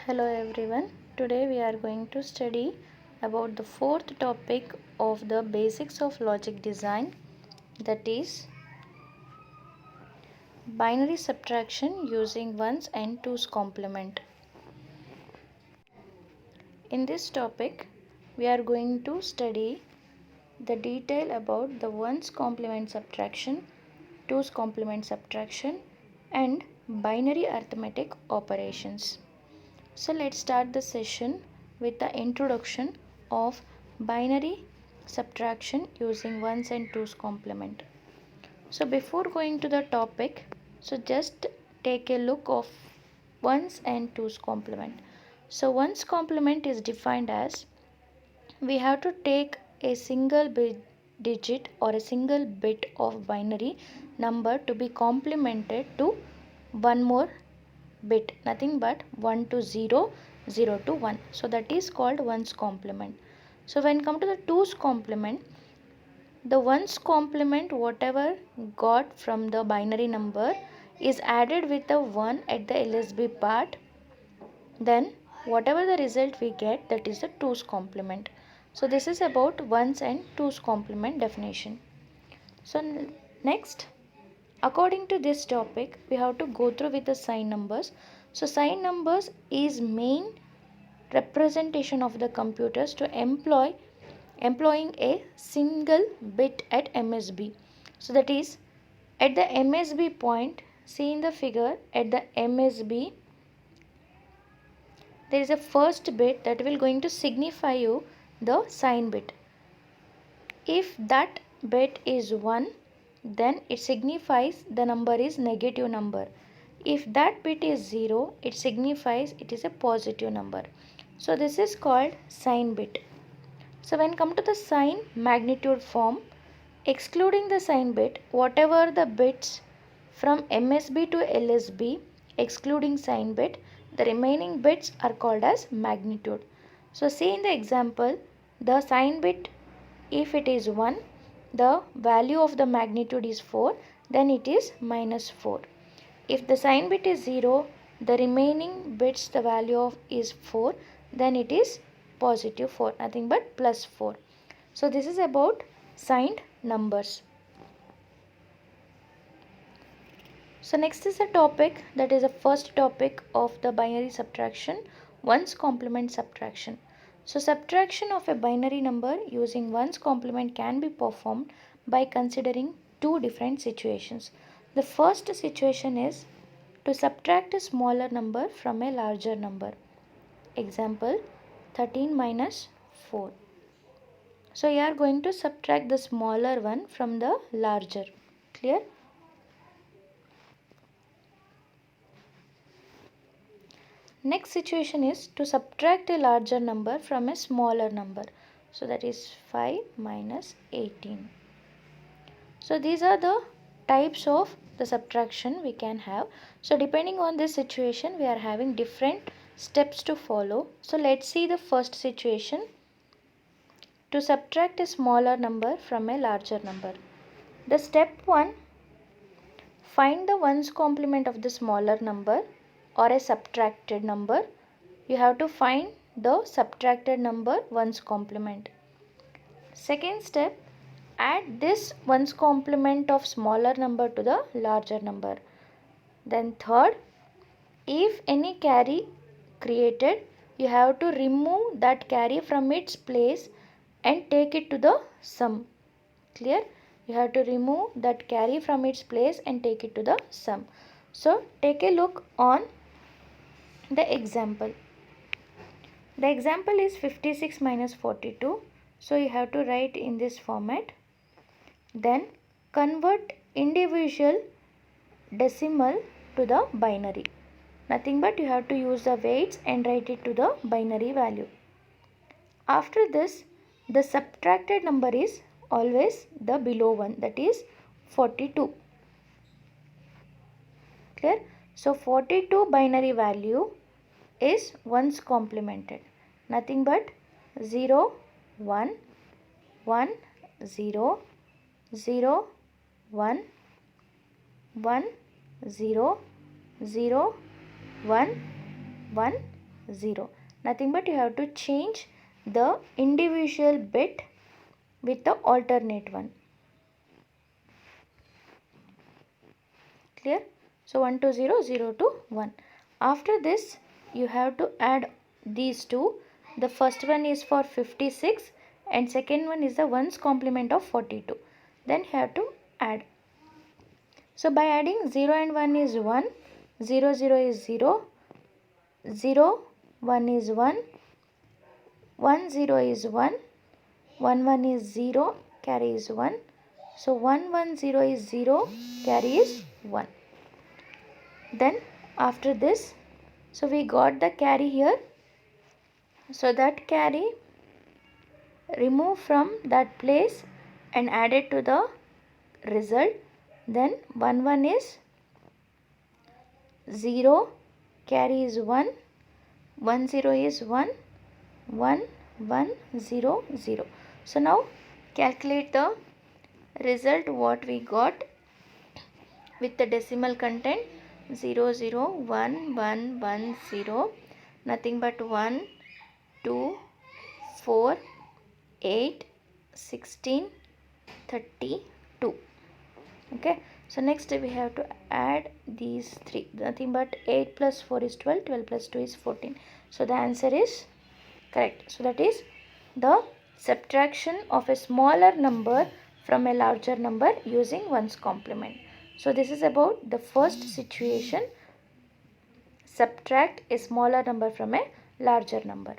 Hello everyone. Today we are going to study about the fourth topic of the basics of logic design, that is binary subtraction using ones and twos complement. In this topic we are going to study the detail about the ones complement subtraction, twos complement subtraction and binary arithmetic operations. So let's start the session with the introduction of binary subtraction using ones and twos complement. So before going to the topic, so just take a look of ones and twos complement. So ones complement is defined as we have to take a single digit or a single bit of binary number to be complemented to one more bit, nothing but 1 to 0, 0 to 1. So that is called ones complement. So when come to the twos complement, the ones complement whatever got from the binary number is added with the 1 at the LSB part, then whatever the result we get, that is the twos complement. So this is about ones and twos complement definition. So next, according to this topic, we have to go through with the sign numbers. So sign numbers is main representation of the computers to employing a single bit at MSB. So that is at the MSB point, see in the figure, at the MSB there is a first bit that will going to signify you the sign bit. If that bit is 1, then it signifies the number is negative number. If that bit is 0, it signifies it is a positive number. So this is called sign bit. So when come to the sign magnitude form, excluding the sign bit, whatever the bits from MSB to LSB, excluding sign bit, the remaining bits are called as magnitude. So see in the example, the sign bit, if it is 1, the value of the magnitude is 4, then it is minus 4. If the sign bit is 0, the remaining bits the value of is 4, then it is positive 4, nothing but plus 4. So this is about signed numbers. So next is a topic, that is the first topic of the binary subtraction, ones complement subtraction. So subtraction of a binary number using ones complement can be performed by considering two different situations. The first situation is to subtract a smaller number from a larger number. Example 13 minus 4. So you are going to subtract the smaller one from the larger. Clear? Next situation is to subtract a larger number from a smaller number. So that is 5 minus 18. So these are the types of the subtraction we can have. So depending on this situation, we are having different steps to follow. So let's see the first situation. To subtract a smaller number from a larger number. The step 1, find the ones complement of the smaller number or a subtracted number. You have to find the subtracted number ones complement. Second step, add this ones complement of smaller number to the larger number. Then third, if any carry created, you have to remove that carry from its place and take it to the sum. Clear? You have to remove that carry from its place and take it to the sum. So take a look on the example. The example is 56 minus 42. So you have to write in this format. Then convert individual decimal to the binary. Nothing but you have to use the weights and write it to the binary value. After this, the subtracted number is always the below one, that is 42. Clear? So 42 binary value is ones complemented. Nothing but 0, 1, 1, 0, 0, 1, 1, 0, 0, 1, 1, 0. Nothing but you have to change the individual bit with the alternate one. Clear? So 1 to 0, 0 to 1. After this, you have to add these two. The first one is for 56 and second one is the ones complement of 42. Then you have to add. So by adding 0 and 1 is 1, 0, 0 is 0, 0, 1 is 1, 1, 0 is 1, 1, 1 is 0, carry is 1. So 1, 1, 0 is 0, carry is 1. Then after this, so we got the carry here. So that carry remove from that place and add it to the result. Then 1, 1 is 0, carry is 1, 1, 0 is 1, 1, 1, 0, 0. So now calculate the result what we got with the decimal content 0, 0, 1, 1, 1, 0, nothing but 1, 2, 4, 8, 16, 32. Okay, so next we have to add these three. Nothing but 8 plus 4 is 12, 12 plus 2 is 14. So the answer is correct. So that is the subtraction of a smaller number from a larger number using ones complement. So this is about the first situation, subtract a smaller number from a larger number.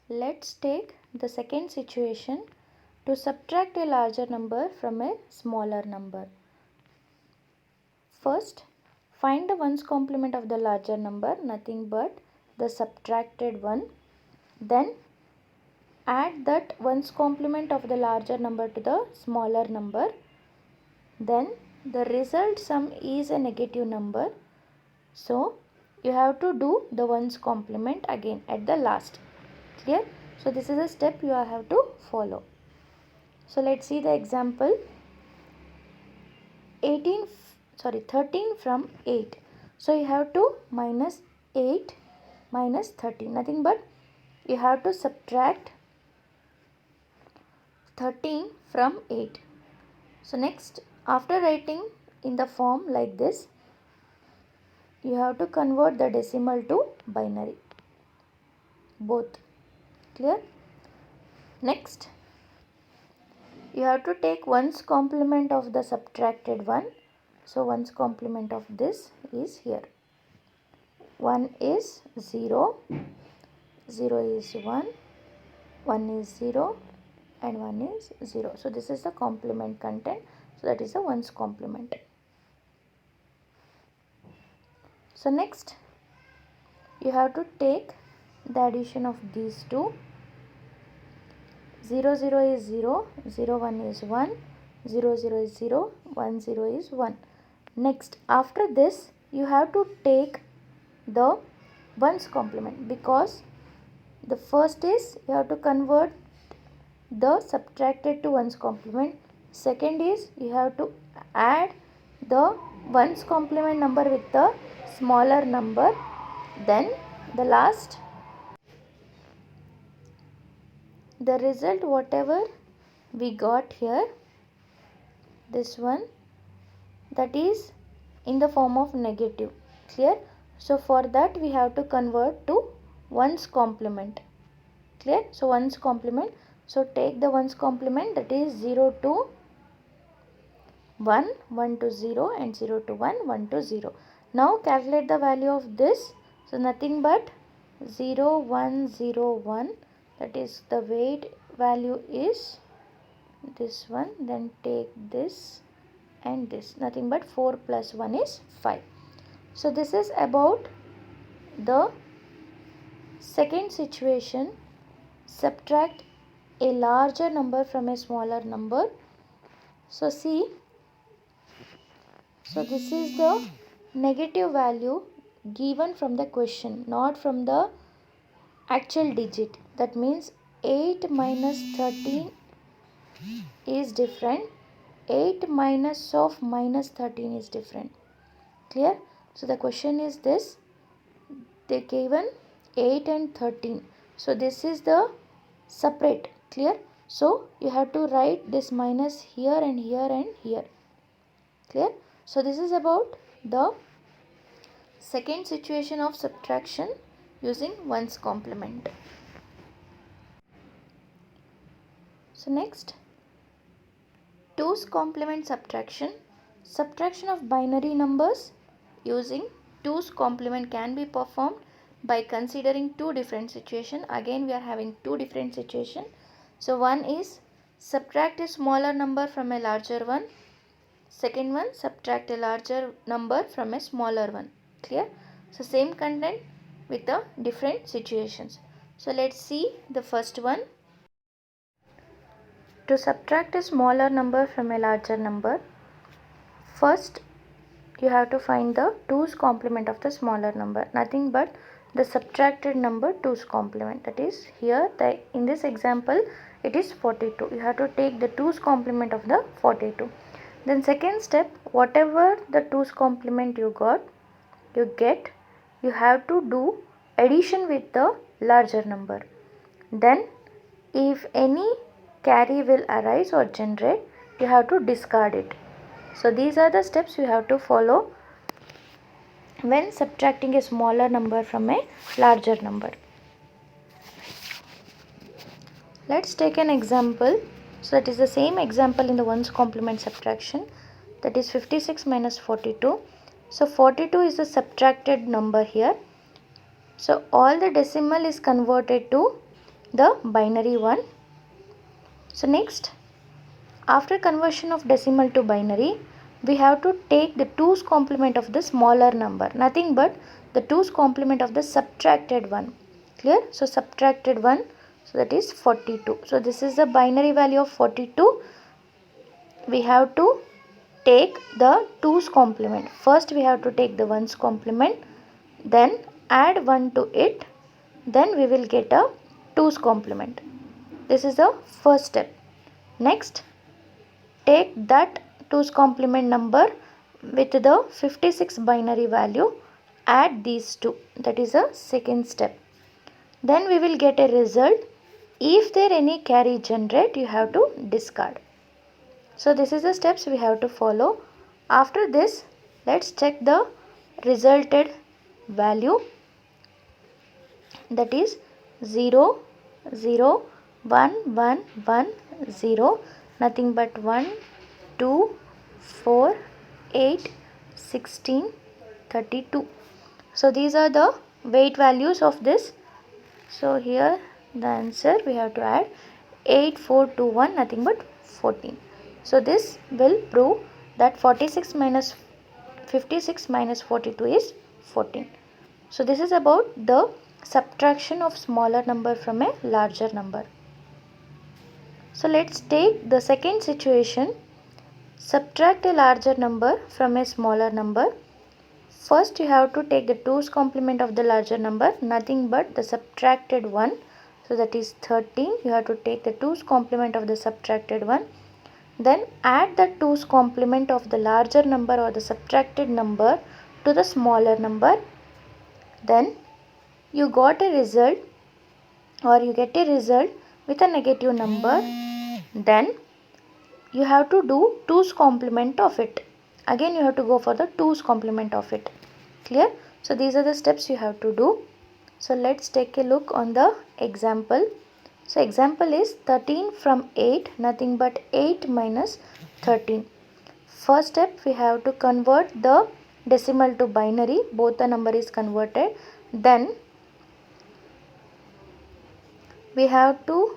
Let's take the second situation, to subtract a larger number from a smaller number. First, find the ones complement of the larger number, nothing but the subtracted one. Then add that ones complement of the larger number to the smaller number. Then the result sum is a negative number. So you have to do the ones complement again at the last. Clear? So this is a step you have to follow. So let's see the example. 13 from 8. So you have to minus 8 minus 13. Nothing but you have to subtract 13 from 8. So next, after writing in the form like this, you have to convert the decimal to binary. Both. Clear? Next, you have to take ones complement of the subtracted one. So ones complement of this is here. 1 is 0, 0 is 1, 1 is 0 and 1 is 0. So this is the complement content. So that is the ones complement. So next, you have to take the addition of these two. 0, 0 is 0, 0, 1 is 1, 0, 0 is 0, 1, 0 is 1. Next, after this, you have to take the ones complement, because the first is you have to convert the subtracted to ones complement. Second is you have to add the ones complement number with the smaller number. Then the last, the result whatever we got here, this one, that is in the form of negative. Clear? So for that we have to convert to ones complement. Clear? So ones complement. So take the ones complement, that is 0 to 1, 1 to 0 and 0 to 1, 1 to 0. Now calculate the value of this. So nothing but 0, 1, 0, 1, that is the weight value is this one. Then take this and this, nothing but 4 plus 1 is 5. So this is about the second situation, subtract a larger number from a smaller number. So see, so this is the negative value given from the question, not from the actual digit. That means 8 minus 13 is different. 8 minus of minus 13 is different. Clear? So the question is this, they given 8 and 13. So this is the separate, clear? So you have to write this minus here and here and here, clear? So this is about the second situation of subtraction using ones complement. So next, 2's complement subtraction. Subtraction of binary numbers using 2's complement can be performed by considering two different situations. Again we are having two different situations. So one is subtract a smaller number from a larger one. Second one, subtract a larger number from a smaller one. Clear? So same content with the different situations. So let's see the first one. To subtract a smaller number from a larger number, first you have to find the 2's complement of the smaller number, nothing but the subtracted number 2's complement. That is here in this example it is 42. You have to take the 2's complement of the 42. Then second step, whatever the 2's complement you get, you have to do addition with the larger number. Then if any carry will arise or generate, you have to discard it. So these are the steps you have to follow when subtracting a smaller number from a larger number. Let's take an example. So that is the same example in the ones complement subtraction, that is 56 minus 42. So 42 is the subtracted number here. So all the decimal is converted to the binary one. So next, after conversion of decimal to binary, we have to take the 2's complement of the smaller number, nothing but the 2's complement of the subtracted one. Clear? So subtracted 1, so that is 42. So this is the binary value of 42. We have to take the 2's complement. First we have to take the 1's complement, then add 1 to it, then we will get a 2's complement. This is the first step. Next, take that 2's complement number with the 56 binary value, add these two. That is the second step. Then we will get a result. If there any carry generate, you have to discard. So this is the steps we have to follow. After this, let's check the resulted value, that is 0 0 1 1 1 0, nothing but 1 2 4 8 16 32. So these are the weight values of this. So here the answer we have to add 8 4 2 1, nothing but 14. So this will prove that 56 minus 42 is 14. So this is about the subtraction of smaller number from a larger number. So let's take the second situation. Subtract a larger number from a smaller number. First you have to take the 2's complement of the larger number, nothing but the subtracted 1. So that is 13. You have to take the 2's complement of the subtracted 1. Then add the 2's complement of the larger number or the subtracted number to the smaller number. Then you got a result, or you get a result with a negative number. Then you have to do 2's complement of it. Again you have to go for the 2's complement of it. Clear? So these are the steps you have to do. So let's take a look on the example. So example is 13 from 8, nothing but 8 minus 13. First step, we have to convert the decimal to binary. Both the number is converted. Then we have to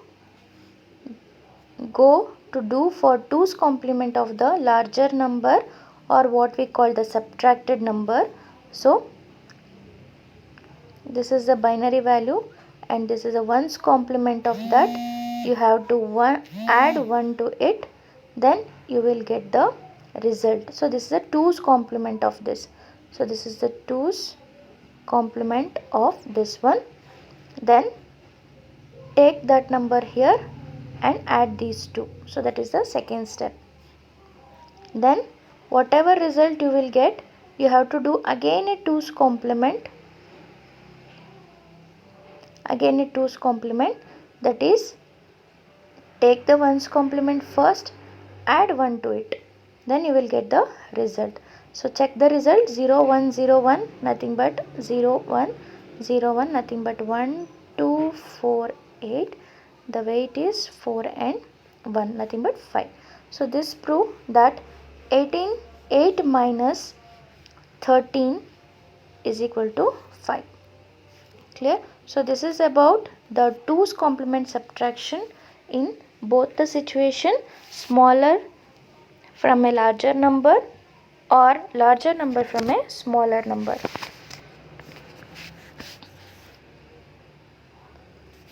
go to do for 2's complement of the larger number, or what we call the subtracted number. So this is the binary value and this is the 1's complement of that. You have to add 1 to it, then you will get the result. So this is the 2's complement of this. So this is the 2's complement of this one. Then take that number here and add these two. So that is the second step. Then whatever result you will get, you have to do again a 2's complement again a 2's complement, that is take the 1's complement first, add 1 to it, then you will get the result. So check the result. 0 1 0 1 nothing but 0 1 0 1 nothing but 1 2 4 8, the weight is 4 and 1 nothing but 5. So this prove that 8 minus 13 is equal to 5. Clear? So this is about the 2's complement subtraction in both the situation, smaller from a larger number or larger number from a smaller number.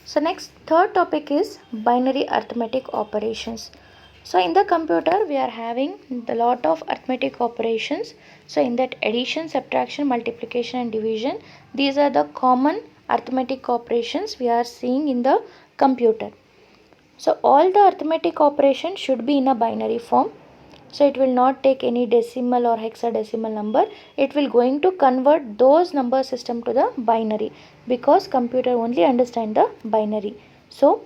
So next, third topic is binary arithmetic operations. So in the computer we are having a lot of arithmetic operations. So in that addition, subtraction, multiplication and division, these are the common arithmetic operations we are seeing in the computer. So all the arithmetic operations should be in a binary form. So it will not take any decimal or hexadecimal number. It will going to convert those number system to the binary, because computer only understand the binary. So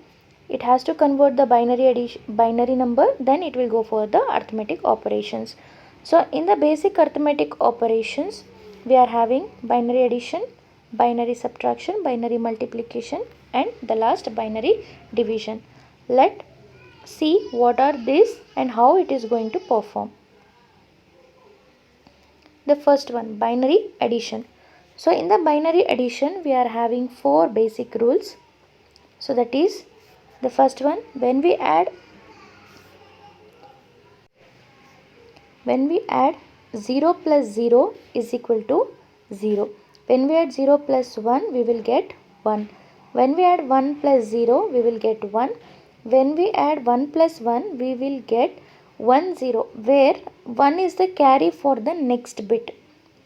it has to convert the binary number, then it will go for the arithmetic operations. So in the basic arithmetic operations, we are having binary addition, binary subtraction, binary multiplication and the last binary division. Let see what are these and how it is going to perform. The first one, binary addition. So in the binary addition we are having 4 basic rules. So that is, the first one, when we add 0 plus 0 is equal to 0. When we add 0 plus 1 we will get 1. When we add 1 plus 0 we will get 1. When we add 1 plus 1 we will get 1 0, where 1 is the carry for the next bit.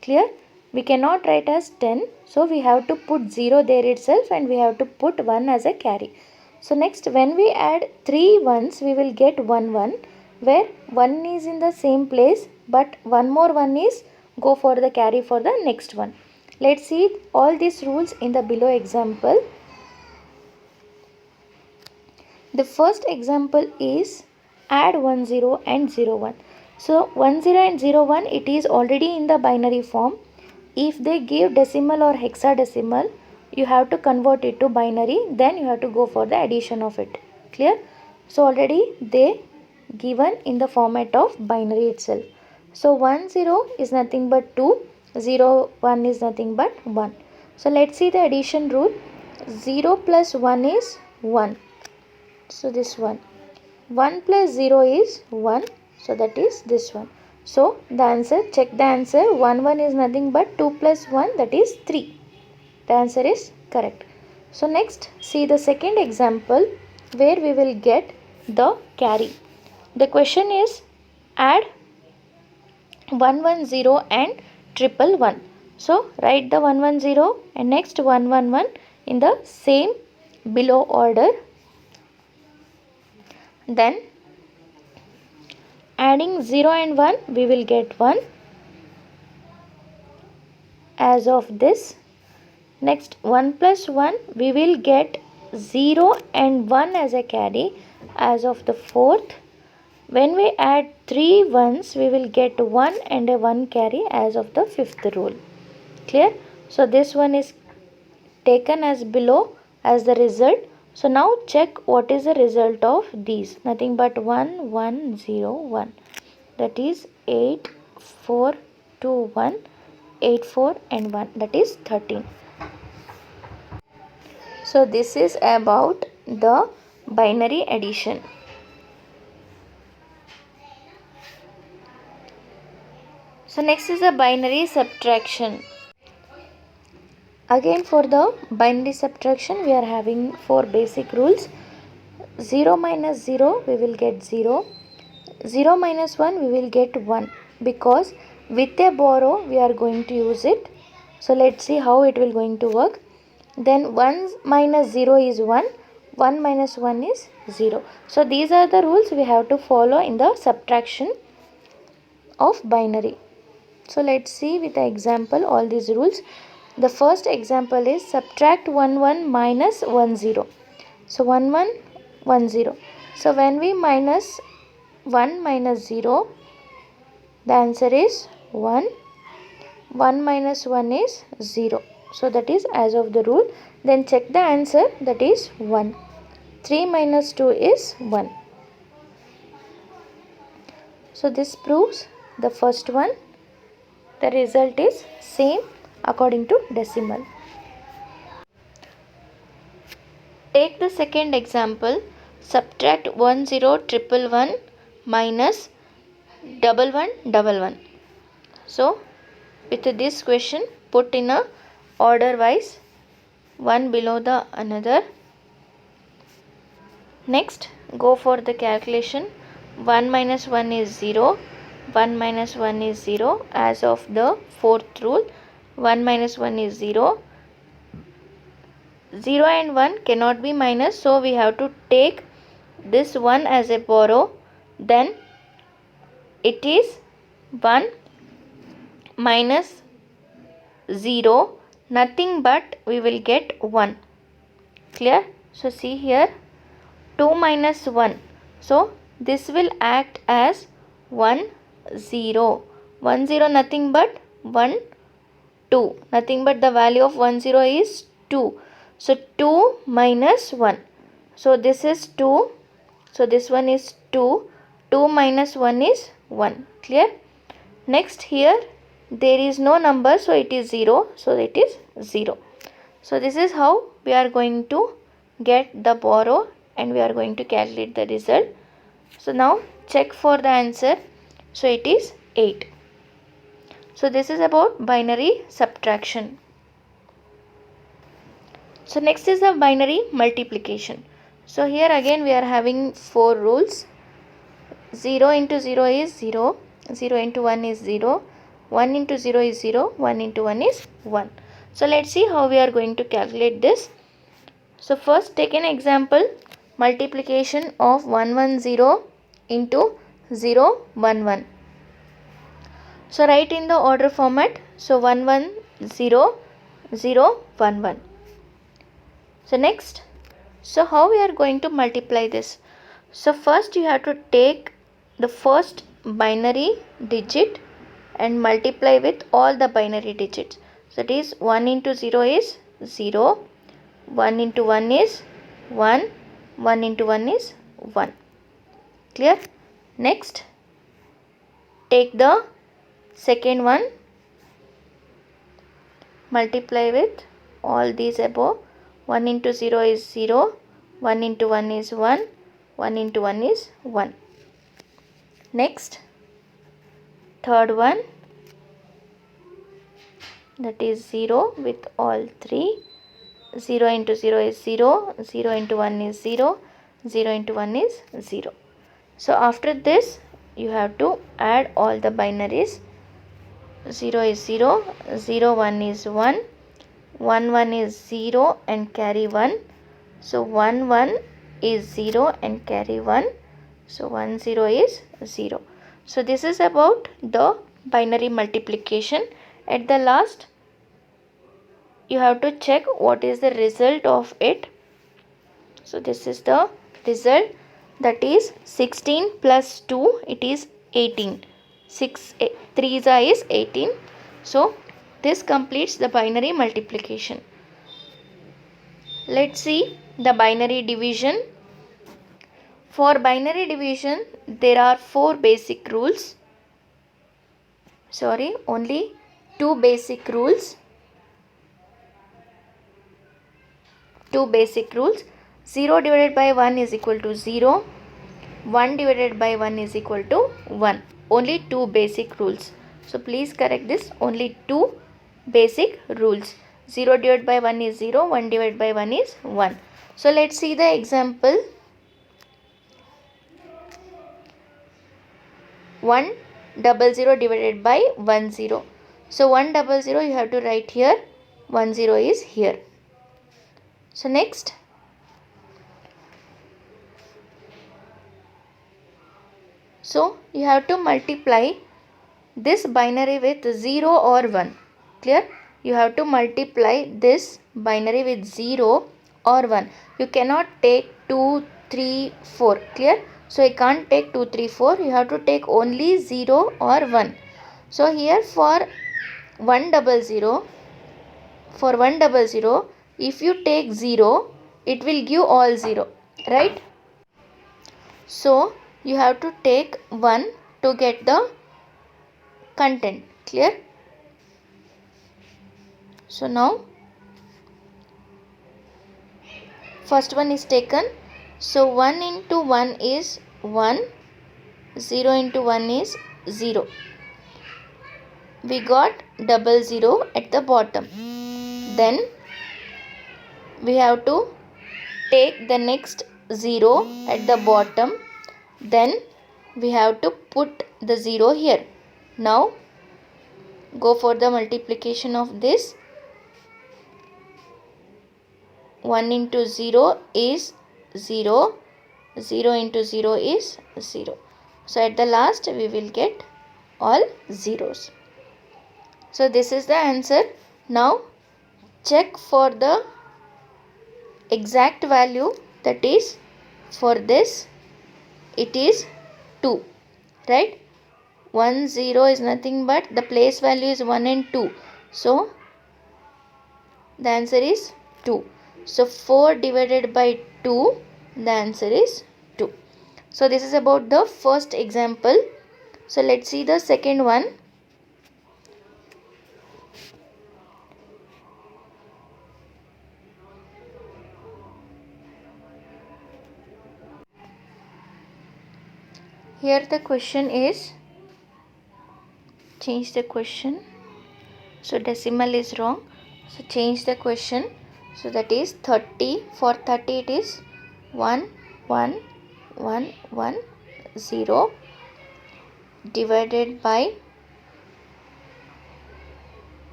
Clear? We cannot write as 10, so we have to put 0 there itself and we have to put 1 as a carry. So next, when we add 3 ones we will get 1 1, where 1 is in the same place but one more 1 is go for the carry for the next one. Let's see all these rules in the below example. The first example is add 1 0 and 0 1. So 1 0 and 0 1, it is already in the binary form. If they give decimal or hexadecimal, you have to convert it to binary, then you have to go for the addition of it. Clear? So already they given in the format of binary itself. So 1 0 is nothing but 2, 0 1 is nothing but 1. So let's see the addition rule. 0 plus 1 is 1. So this one. 1 plus 0 is 1. So that is this one. So the answer, check the answer. 1 1 is nothing but 2 plus 1, that is 3. The answer is correct. So next, see the second example where we will get the carry. The question is add 110 and 111. So write the 110 and next 111 in the same below order. Then adding 0 and 1 we will get 1 as of this. Next 1 plus 1 we will get 0 and 1 as a carry as of the fourth. When we add 3 ones we will get 1 and a 1 carry as of the fifth rule. Clear? So this one is taken as below as the result. So now check what is the result of these. Nothing but 1 1 0 1. That is 8 4 2 1, 8 4 and 1, that is 13. So this is about the binary addition. So next is the binary subtraction. Again for the binary subtraction we are having 4 basic rules. 0 minus 0 we will get 0. 0 minus 1 we will get 1, because with a borrow we are going to use it. So let's see how it will going to work. Then 1 minus 0 is 1. 1 minus 1 is 0. So these are the rules we have to follow in the subtraction of binary. So let's see with the example all these rules. The first example is subtract 1 1 minus 1 0. So 1 1 1 0. So when we minus 1 minus 0, the answer is 1. 1 minus 1 is 0. So that is as of the rule. Then check the answer, that is 1. 3 minus 2 is 1. So this proves the first one. The result is same according to decimal. Take the second example. Subtract 1 0 1 1 minus 1 1 1 1. So with this question, put in a order wise, one below the another. Next, go for the calculation. 1 minus 1 is 0. 1 minus 1 is 0. As of the fourth rule, 1 minus 1 is 0. 0 and 1 cannot be minus, so we have to take this 1 as a borrow. Then it is 1 minus 0, nothing but we will get 1. Clear? So see here, 2 minus 1. So this will act as 1 0. 1 0 nothing but 1 2. Nothing but the value of 1 0 is 2. So 2 minus 1. So this is 2. So this one is 2. 2 minus 1 is 1. Clear? Next here there is no number, so it is 0. So it is 0. So this is how we are going to get the borrow and we are going to calculate the result. So now check for the answer. So it is 8. So this is about binary subtraction. So next is the binary multiplication. So here again we are having 4 rules. 0 into 0 is 0. 0 into 1 is 0. 1 into 0 is 0. 1 into 1 is 1. So let's see how we are going to calculate this. So first take an example, multiplication of 110 into 011. So write in the order format. So 110 011. So next, so how we are going to multiply this? So first you have to take the first binary digit and multiply with all the binary digits. So it is 1 into 0 is 0. 1 into 1 is 1. 1 into 1 is 1. Clear? Next, take the second one, multiply with all these above. 1 into 0 is 0. 1 into 1 is 1. 1 into 1 is 1. Next, third one, that is 0 with all 3. 0 into 0 is 0. 0 into 1 is 0. 0 into 1 is 0. So after this you have to add all the binaries. 0 is 0. 0 1 is 1. 1 1 is 0 and carry 1. So 1 1 is 0 and carry 1. So 1 0 is 0. So this is about the binary multiplication. At the last you have to check what is the result of it. So this is the result, that is 16 plus 2, it is 18. 6 3 is 18. So this completes the binary multiplication. Let's see the binary division. For binary division there are 4 basic rules. Only 2 basic rules. 2 basic rules. 0 divided by 1 is equal to 0. 1 divided by 1 is equal to 1. Only 2 basic rules. So please correct this. Only 2 basic rules. 0 divided by 1 is 0. 1 divided by 1 is 1. So let's see the example. 100 divided by 10. So 100 you have to write here. 10 is here. So next, so you have to multiply this binary with 0 or 1. Clear? you have to multiply this binary with 0 or 1. You cannot take 2, 3, 4. Clear? So I can't take 2, 3, 4. You have to take only 0 or 1. So here for 100, if you take 0, it will give all 0, right? So you have to take 1 to get the content. Clear? So now first one is taken. So 1 into 1 is 1, 0 into 1 is 0. We got 00 at the bottom. Then we have to take the next 0 at the bottom. Then we have to put the 0 here. Now go for the multiplication of this. 1 into 0 is 0. 0 into 0 is 0. So at the last we will get all zeros. So this is the answer. Now check for the exact value, that is for this it is 2, right? 1 0 is nothing but the place value is 1 and 2. So the answer is 2. So 4 divided by 2, the answer is 2. So this is about the first example. So let's see the second one. Here the question is, change the question. So decimal is wrong. So change the question. So that is 30. For 30 it is 1 1 1 1 0 divided by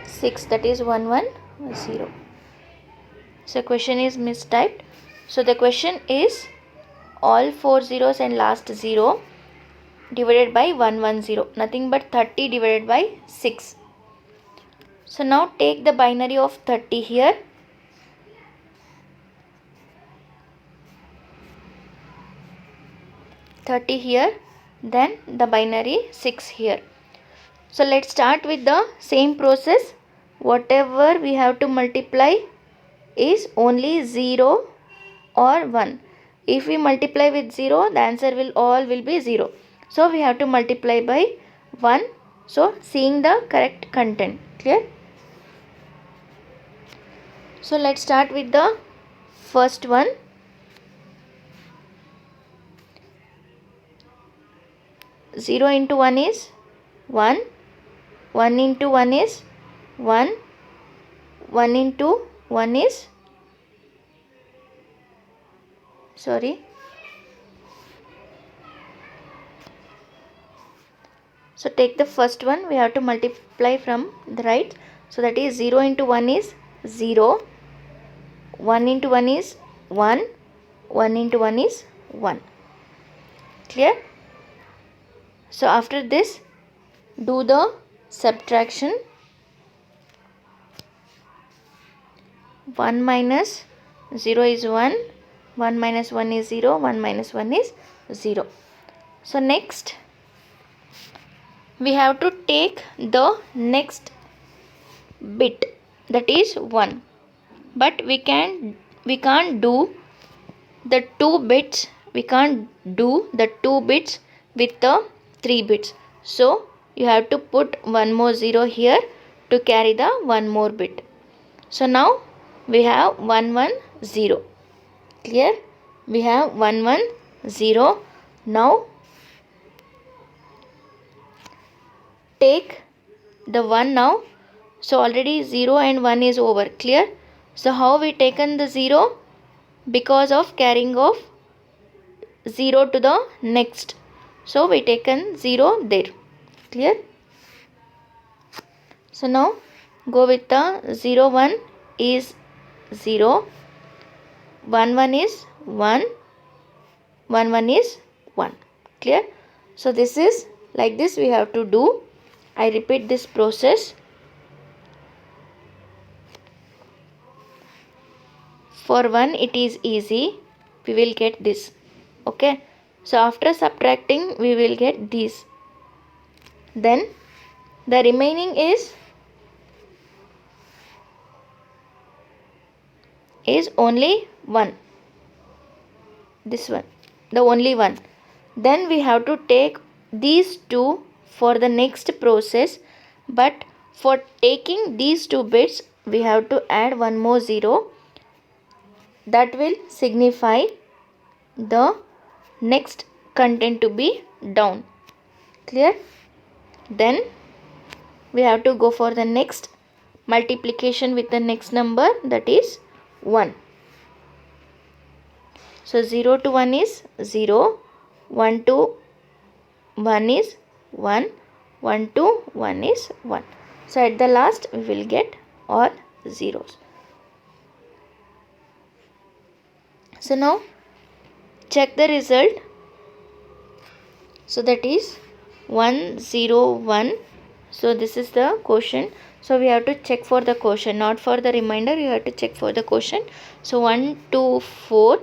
6, that is 1 1 0. So question is mistyped. So the question is all 4 zeros and last 0 divided by 110, nothing but 30 divided by 6. So now take the binary of 30 here. Then the binary 6 here. So let's start with the same process. Whatever we have to multiply is only 0 or 1. If we multiply with 0, the answer will be 0. So we have to multiply by 1. So seeing the correct content. Clear? So let's start with the first one. Zero into 1 is 1. 1 into 1 is 1. 1 into 1 is, sorry. So take the first one, we have to multiply from the right. So that is 0 into 1 is 0. 1 into 1 is 1. 1 into 1 is 1. Clear? So after this, do the subtraction. 1 minus 0 is 1. 1 minus 1 is 0. 1 minus 1 is 0. So next, we have to take the next bit, that is 1. But we can't do the 2 bits. We can't do the 2 bits with the 3 bits. So you have to put one more 0 here to carry the one more bit. So now we have 1 1 0. Clear? We have 1 1 0. Now take the 1 now. So already 0 and 1 is over. Clear? So how we taken the 0? Because of carrying of 0 to the next. So we taken 0 there. Clear? So now go with the 0 1 is 0. 1 1 is 1. 1 1 is 1. Clear? So this is like this we have to do. I repeat this process. For 1 it is easy, we will get this. Okay, so after subtracting we will get this. Then the remaining is only 1. This one, the only one. Then we have to take these two for the next process, but for taking these two bits we have to add one more 0. That will signify the next content to be down. Clear? Then we have to go for the next multiplication with the next number, that is 1. So 0 to 1 is 0, 1 to 1 is 1, 1 to 1 is 1. So at the last we will get all zeros. So now check the result. So that is 101. So this is the quotient. So we have to check for the quotient, not for the remainder. You have to check for the quotient. So 1, 2, 4,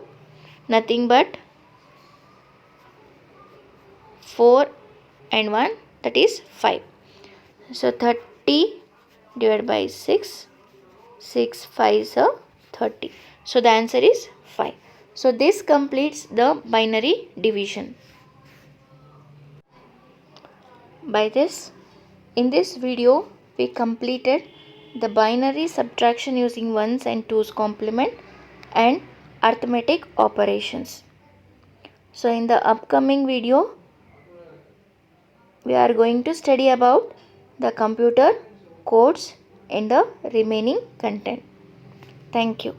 nothing but 4 and 1, that is 5. So 30 divided by 6, 6 5s are 30. So the answer is 5. So this completes the binary division. By this, in this video, we completed the binary subtraction using ones and twos complement and arithmetic operations. So in the upcoming video, we are going to study about the computer codes and the remaining content. Thank you.